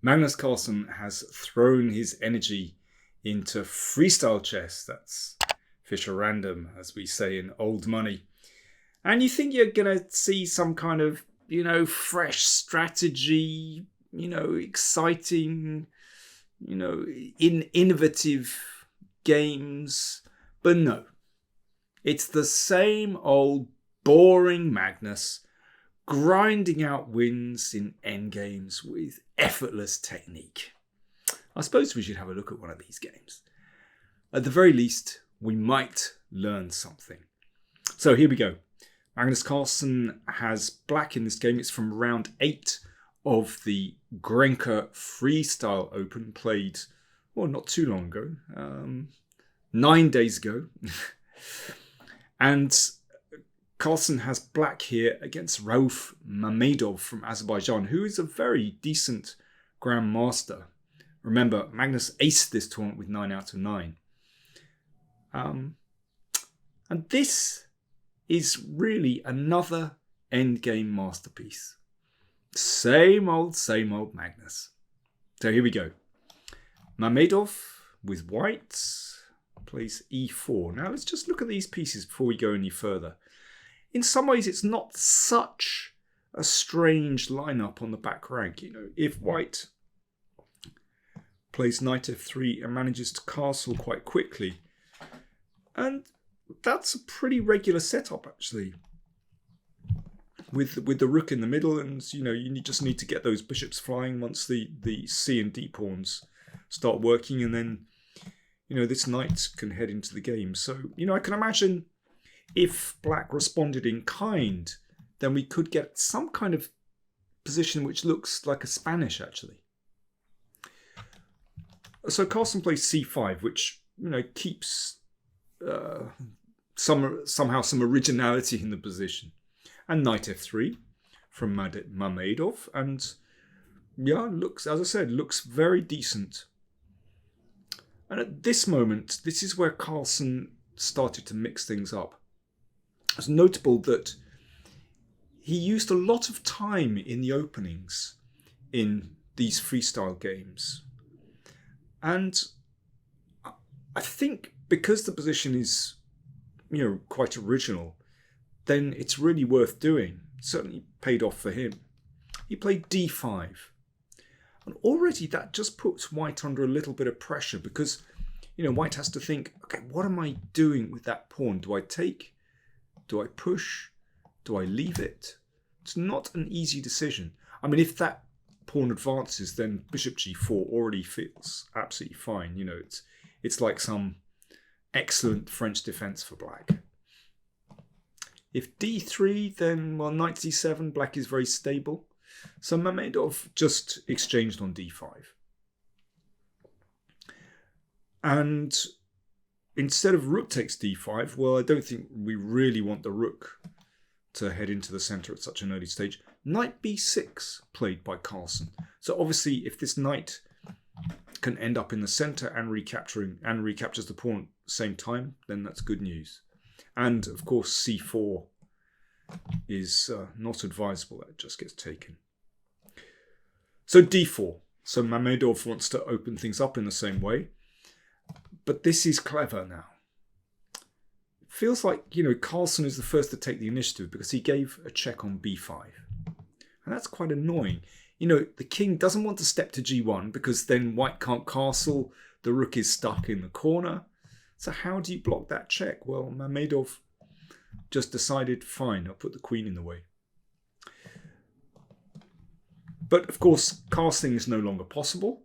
Magnus Carlsen has thrown his energy into freestyle chess. That's Fisher random, as we say in old money. And you think you're going to see some kind of, fresh strategy, exciting, innovative games. But no, it's the same old boring Magnus grinding out wins in endgames with effortless technique. I suppose we should have a look at one of these games. At the very least, we might learn something. So here we go. Magnus Carlsen has black in this game. It's from round 8 of the Grenke Freestyle Open, played, not too long ago, 9 days ago. And Carlsen has black here against Rauf Mamedov from Azerbaijan, who is a very decent grandmaster. Remember, Magnus aced this tournament with 9 out of 9. And this is really another endgame masterpiece. Same old Magnus. So here we go. Mamedov with white plays e4. Now let's just look at these pieces before we go any further. In some ways, it's not such a strange lineup on the back rank. If white plays knight f3 and manages to castle quite quickly, and that's a pretty regular setup actually, with the rook in the middle, and you just need to get those bishops flying once the c and d pawns start working, and then this knight can head into the game. So I can imagine, if black responded in kind, then we could get some kind of position which looks like a Spanish, actually. So Carlsen plays c5, which keeps somehow some originality in the position, and knight f3 from Mamedov, and looks, as I said, looks very decent. And at this moment, this is where Carlsen started to mix things up. It's notable that he used a lot of time in the openings in these freestyle games. And I think because the position is, quite original, then it's really worth doing. It certainly paid off for him. He played d5. And already that just puts white under a little bit of pressure because, white has to think, okay, what am I doing with that pawn? Do I take? Do I push? Do I leave it? It's not an easy decision. I mean, if that pawn advances, then bishop g4 already feels absolutely fine. It's like some excellent French defense for black. If d3, then, knight c7, black is very stable. So Mamedov just exchanged on d5. And instead of rook takes d5, I don't think we really want the rook to head into the center at such an early stage. Knight b6 played by Carlsen. So obviously, if this knight can end up in the center and recaptures the pawn at the same time, then that's good news. And of course, c4 is not advisable. It just gets taken. So d4. So Mamedov wants to open things up in the same way. But this is clever now. It feels like, Carlsen is the first to take the initiative because he gave a check on b5. And that's quite annoying. The king doesn't want to step to g1 because then white can't castle. The rook is stuck in the corner. So how do you block that check? Well, Mamedov just decided, fine, I'll put the queen in the way. But of course, castling is no longer possible.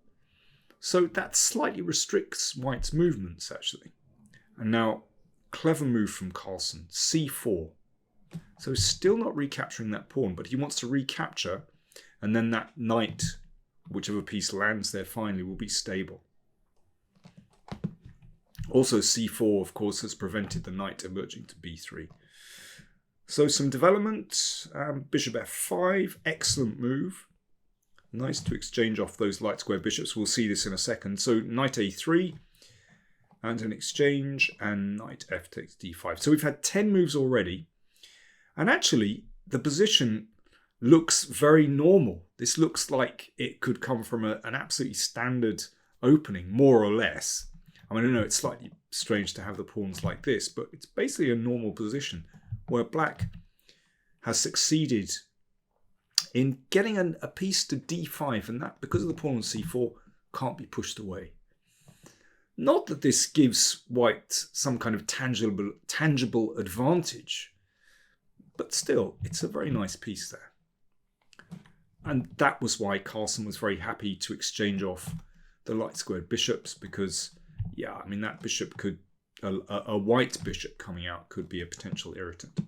So that slightly restricts white's movements, actually. And now, clever move from Carlsen, c4. So still not recapturing that pawn, but he wants to recapture, and then that knight, whichever piece lands there finally, will be stable. Also, c4, of course, has prevented the knight emerging to b3. So some development, bishop f5, excellent move. Nice to exchange off those light square bishops. We'll see this in a second. So knight a3 and an exchange, and knight f takes d5. So we've had 10 moves already. And actually, the position looks very normal. This looks like it could come from an absolutely standard opening, more or less. I mean, I know it's slightly strange to have the pawns like this, but it's basically a normal position where black has succeeded in getting a piece to d5, and that, because of the pawn on c4, can't be pushed away. Not that this gives white some kind of tangible advantage, but still, it's a very nice piece there. And that was why Carlsen was very happy to exchange off the light squared bishops, because, yeah, I mean, that bishop could, a white bishop coming out could be a potential irritant.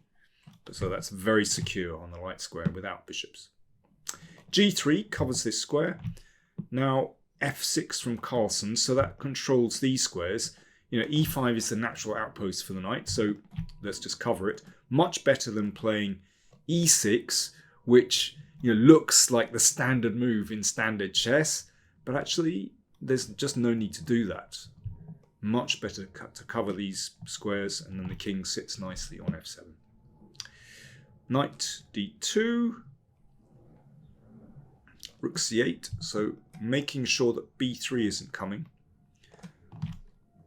So that's very secure on the light square without bishops. G3 covers this square. Now F6 from Carlsen, so that controls these squares. You know, E5 is the natural outpost for the knight, so let's just cover it. Much better than playing E6, which, you know, looks like the standard move in standard chess, but actually there's just no need to do that. Much better to cover these squares, and then the king sits nicely on F7. Knight D2, Rook C8, so making sure that B3 isn't coming,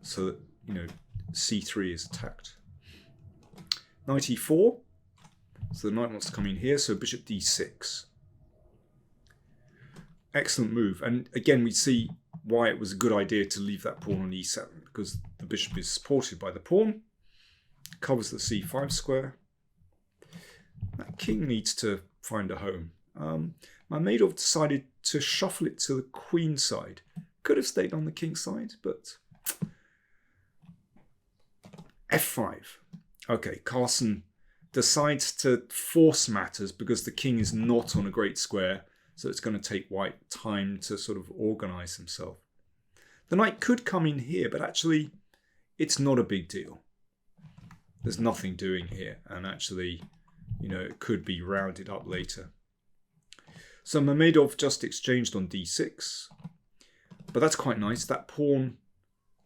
so that, you know, C3 is attacked. Knight E4, so the knight wants to come in here, so bishop D6. Excellent move, and again we see why it was a good idea to leave that pawn on E7, because the bishop is supported by the pawn, covers the C5 square. That king needs to find a home. Mamedov decided to shuffle it to the queen side. Could have stayed on the king side, but F5. Okay, Carlsen decides to force matters because the king is not on a great square, so it's going to take white time to sort of organize himself. The knight could come in here, but actually it's not a big deal. There's nothing doing here, and actually, you know, it could be rounded up later. So Mamedov just exchanged on d6, but that's quite nice. That pawn,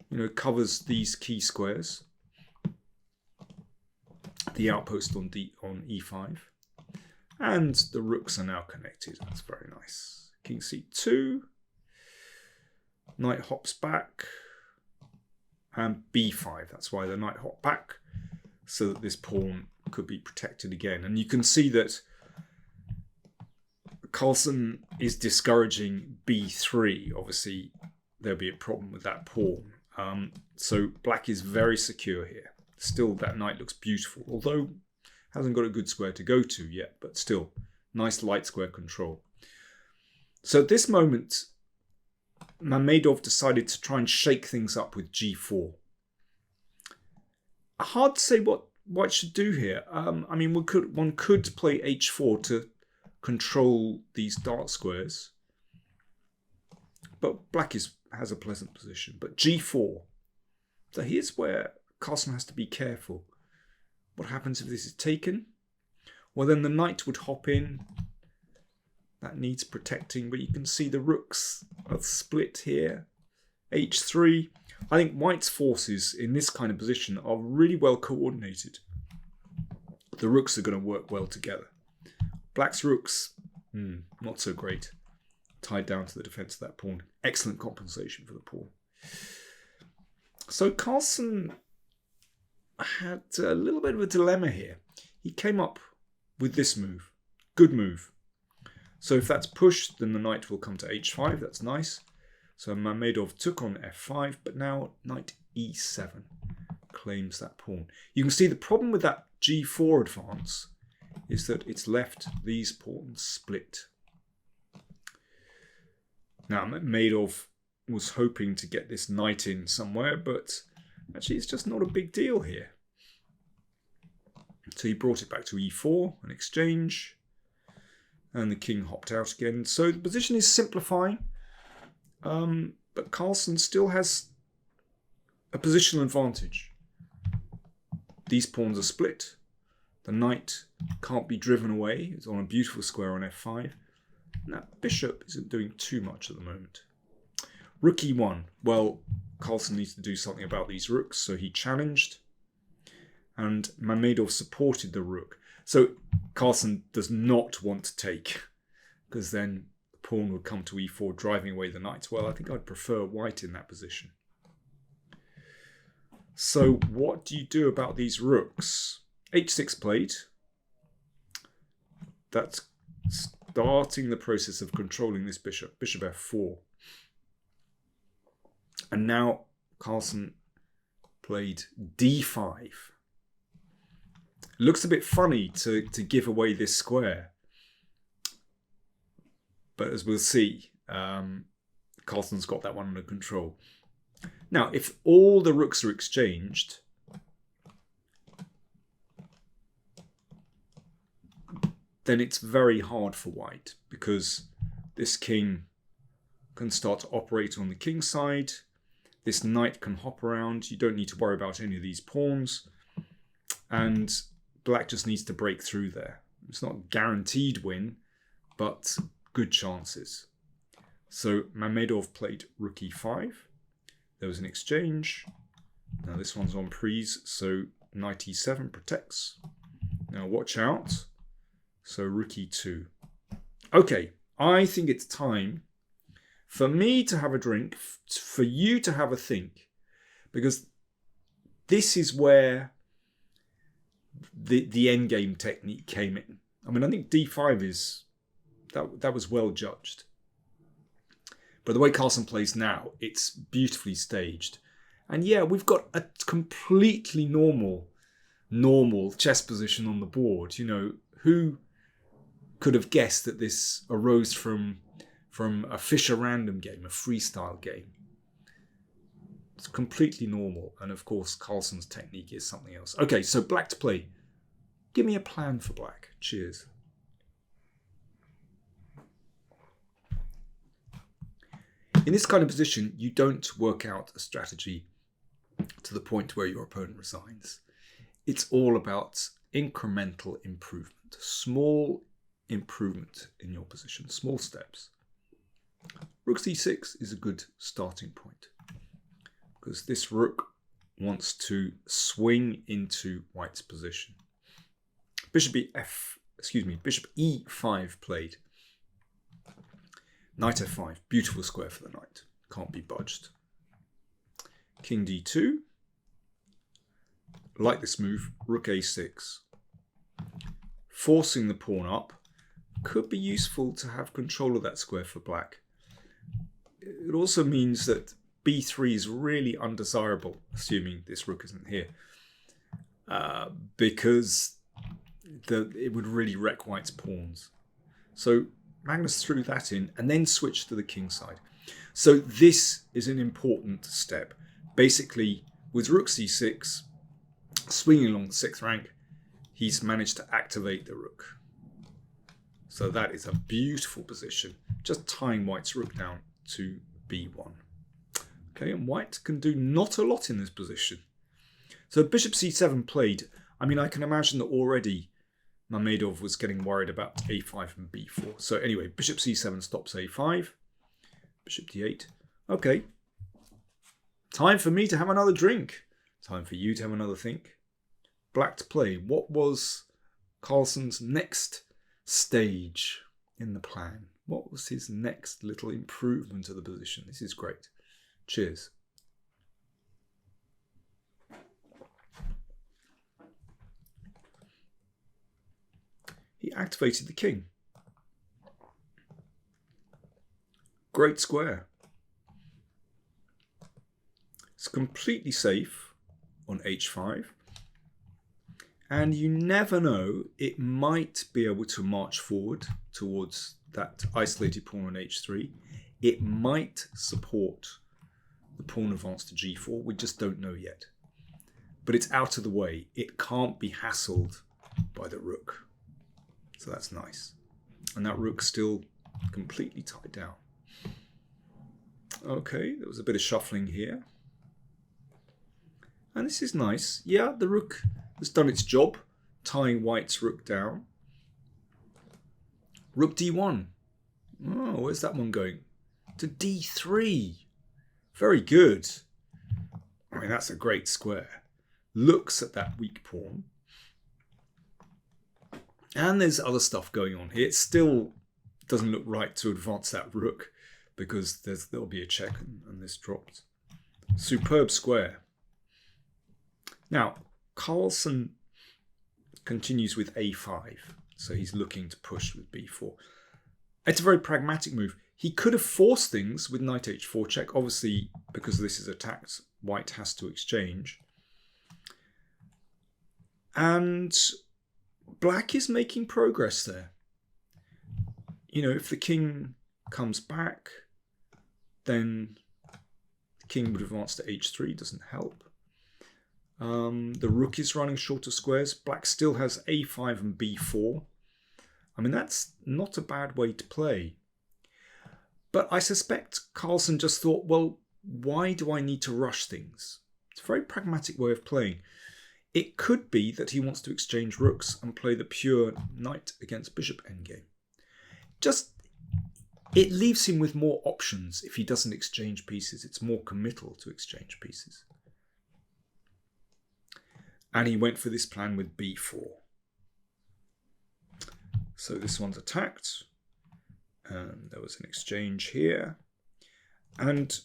you know, covers these key squares. The outpost on e5, and the rooks are now connected. That's very nice. King c2, knight hops back, and b5. That's why the knight hopped back, so that this pawn could be protected again. And you can see that Carlsen is discouraging b3. Obviously, there'll be a problem with that pawn. So black is very secure here. Still, that knight looks beautiful, although hasn't got a good square to go to yet, but still, nice light square control. So at this moment, Mamedov decided to try and shake things up with g4. Hard to say what white should do here. I mean, one could play h4 to control these dark squares, but black has a pleasant position. But g4. So here's where Carlsen has to be careful. What happens if this is taken? Well, then the knight would hop in. That needs protecting, but you can see the rooks are split here. h3. I think white's forces in this kind of position are really well coordinated. The rooks are going to work well together. Black's rooks, not so great. Tied down to the defense of that pawn. Excellent compensation for the pawn. So Carlsen had a little bit of a dilemma here. He came up with this move. Good move. So if that's pushed, then the knight will come to h5. That's nice. So Mamedov took on f5, but now knight e7 claims that pawn. You can see the problem with that g4 advance is that it's left these pawns split. Now Mamedov was hoping to get this knight in somewhere, but actually it's just not a big deal here. So he brought it back to e4, an exchange, and the king hopped out again. So the position is simplifying, but Carlsen still has a positional advantage. These pawns are split. The knight can't be driven away. It's on a beautiful square on f5. And that bishop isn't doing too much at the moment. Rook e1. Well, Carlsen needs to do something about these rooks, so he challenged. And Mamedov supported the rook. So Carlsen does not want to take, because then the pawn would come to e4, driving away the knight. Well, I think I'd prefer white in that position. So what do you do about these rooks? h6 played. That's starting the process of controlling this bishop. Bishop f4. And now Carlsen played d5. Looks a bit funny to give away this square. But as we'll see, Carlsen's got that one under control. Now, if all the rooks are exchanged, then it's very hard for white, because this king can start to operate on the king side. This knight can hop around. You don't need to worry about any of these pawns. And black just needs to break through there. It's not a guaranteed win, but good chances. So Mamedov played rook e5. There was an exchange. Now this one's on prise, so knight e7 protects. Now watch out. So rook e2. Okay, I think it's time for me to have a drink, for you to have a think, because this is where the endgame technique came in. I mean, I think d5 is, that was well judged. But the way Carlsen plays now, it's beautifully staged. And yeah, we've got a completely normal chess position on the board. You know, who could have guessed that this arose from a Fischer random game, a freestyle game? It's completely normal. And of course, Carlsen's technique is something else. Okay, so black to play. Give me a plan for black. Cheers. In this kind of position, you don't work out a strategy to the point where your opponent resigns. It's all about incremental improvement, small improvement in your position, small steps. Rook c6 is a good starting point, because this rook wants to swing into white's position. Bishop e5 played. Knight f5, beautiful square for the knight, can't be budged. King d2, like this move, rook a6. Forcing the pawn up could be useful to have control of that square for black. It also means that b3 is really undesirable, assuming this rook isn't here, because it would really wreck white's pawns. So Magnus threw that in and then switched to the king side. So this is an important step. Basically, with rook c6, swinging along the 6th rank, he's managed to activate the rook. So that is a beautiful position, just tying white's rook down to b1. Okay, and white can do not a lot in this position. So bishop c7 played. I mean, I can imagine that already Mamedov was getting worried about a5 and b4. So anyway, bishop c7 stops a5. Bishop d8. Okay. Time for me to have another drink. Time for you to have another think. Black to play. What was Carlsen's next stage in the plan? What was his next little improvement of the position? This is great. Cheers. He activated the king. Great square. It's completely safe on h5. And you never know, it might be able to march forward towards that isolated pawn on h3. It might support the pawn advance to g4. We just don't know yet. But it's out of the way. It can't be hassled by the rook. So that's nice. And that rook's still completely tied down. Okay, there was a bit of shuffling here. And this is nice. Yeah, the rook has done its job, tying white's rook down. Rook d1. Oh, where's that one going? To d3. Very good. I mean, that's a great square. Looks at that weak pawn. And there's other stuff going on here. It still doesn't look right to advance that rook because there'll be a check and this dropped. Superb square. Now, Carlsen continues with a5. So he's looking to push with b4. It's a very pragmatic move. He could have forced things with knight h4 check. Obviously, because this is attacked, white has to exchange. And black is making progress there. You know, if the king comes back, then the king would advance to h3, doesn't help. The rook is running shorter squares. Black still has a5 and b4. I mean, that's not a bad way to play. But I suspect Carlsen just thought, well, why do I need to rush things? It's a very pragmatic way of playing. It could be that he wants to exchange rooks and play the pure knight against bishop endgame. It leaves him with more options if he doesn't exchange pieces. It's more committal to exchange pieces. And he went for this plan with b4. So this one's attacked. And there was an exchange here. And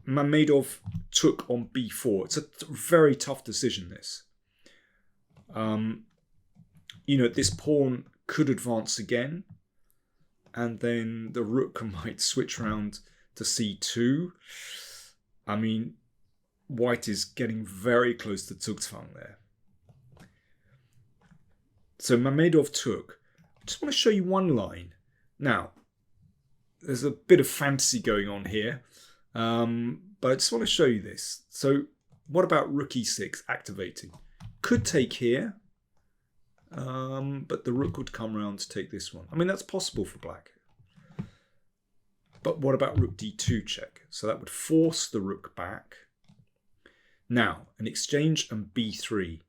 Mamedov took on b4. It's a very tough decision, this. You know, this pawn could advance again. And then the rook might switch around to c2. I mean, white is getting very close to Zugzwang there. So Mamedov took. I just want to show you one line. Now, there's a bit of fantasy going on here, but I just want to show you this. So what about rook e6 activating? Could take here, but the rook would come around to take this one. I mean, that's possible for black. But what about rook d2 check? So that would force the rook back. Now, an exchange and b3.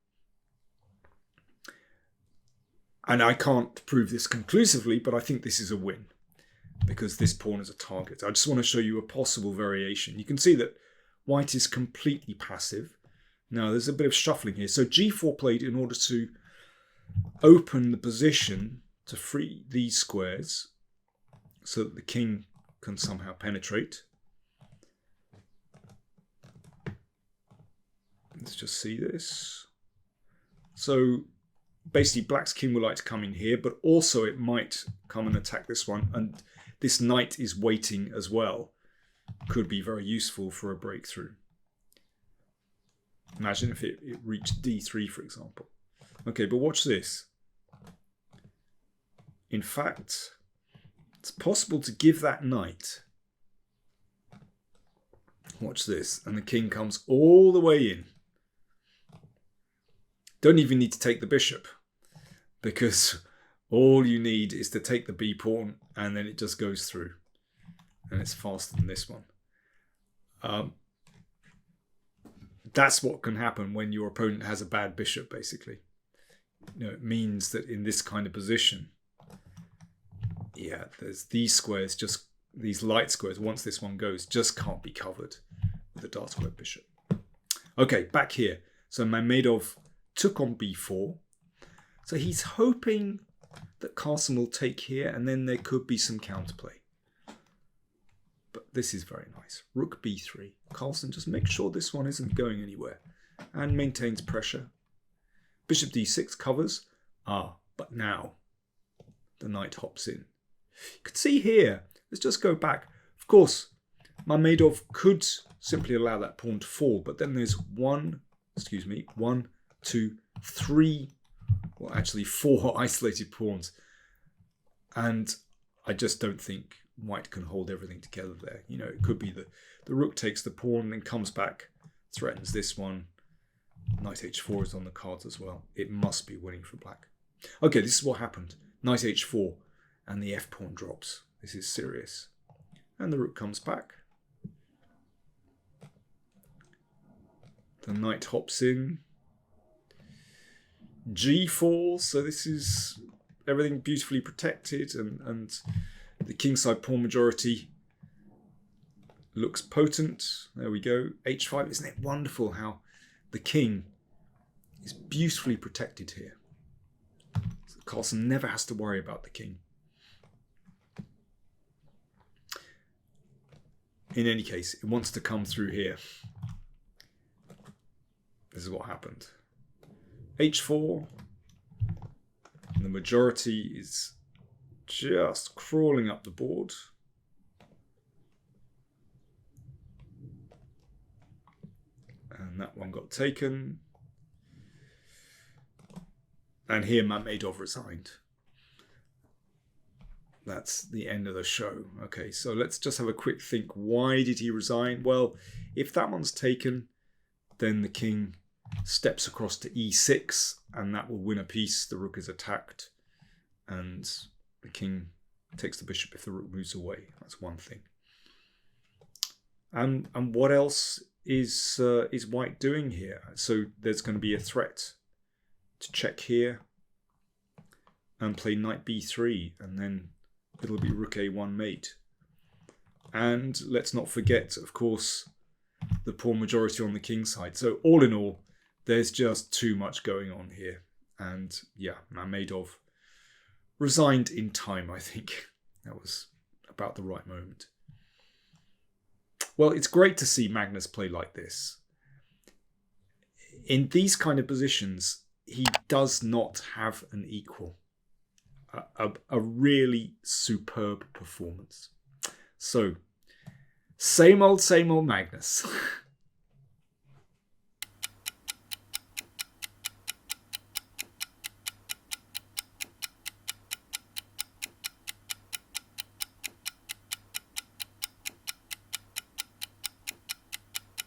And I can't prove this conclusively, but I think this is a win because this pawn is a target. I just want to show you a possible variation. You can see that white is completely passive. Now, there's a bit of shuffling here. So g4 played in order to open the position to free these squares so that the king can somehow penetrate. Let's just see this. So basically black's king would like to come in here, but also it might come and attack this one. And this knight is waiting as well. Could be very useful for a breakthrough. Imagine if it reached d3, for example. Okay, but watch this. In fact, it's possible to give that knight. Watch this. And the king comes all the way in. Don't even need to take the bishop, because all you need is to take the b pawn and then it just goes through. And it's faster than this one. That's what can happen when your opponent has a bad bishop, basically. You know, it means that in this kind of position, yeah, there's these squares, just these light squares, once this one goes, just can't be covered with a dark square bishop. Okay, back here. So Mamedov took on b4. So he's hoping that Carlsen will take here, and then there could be some counterplay. But this is very nice. Rook b3. Carlsen just makes sure this one isn't going anywhere and maintains pressure. Bishop d6 covers. But now the knight hops in. You can see here, let's just go back. Of course, Mamedov could simply allow that pawn to fall, but then there's one, two, three, well, actually 4 isolated pawns. And I just don't think white can hold everything together there. You know, it could be that the rook takes the pawn and then comes back, threatens this one. Knight h4 is on the cards as well. It must be winning for black. Okay, this is what happened. Knight h4 and the f pawn drops. This is serious. And the rook comes back. The knight hops in. g4, so this is everything beautifully protected, and the kingside pawn majority looks potent. There we go. h5, isn't it wonderful how the king is beautifully protected here? So Carlsen never has to worry about the king. In any case, it wants to come through here. This is what happened. H4. And the majority is just crawling up the board. And that one got taken. And here Mamedov resigned. That's the end of the show. Okay, so let's just have a quick think. Why did he resign? Well, if that one's taken, then the king steps across to e6, and that will win a piece. The rook is attacked, and the king takes the bishop if the rook moves away. That's one thing. And what else is white doing here? So there's going to be a threat to check here and play knight b3, and then it'll be rook a1 mate. And let's not forget, of course, the poor majority on the king's side. So all in all, there's just too much going on here. And yeah, Mamedov resigned in time, I think. That was about the right moment. Well, it's great to see Magnus play like this. In these kind of positions, he does not have an equal. A really superb performance. So, same old Magnus.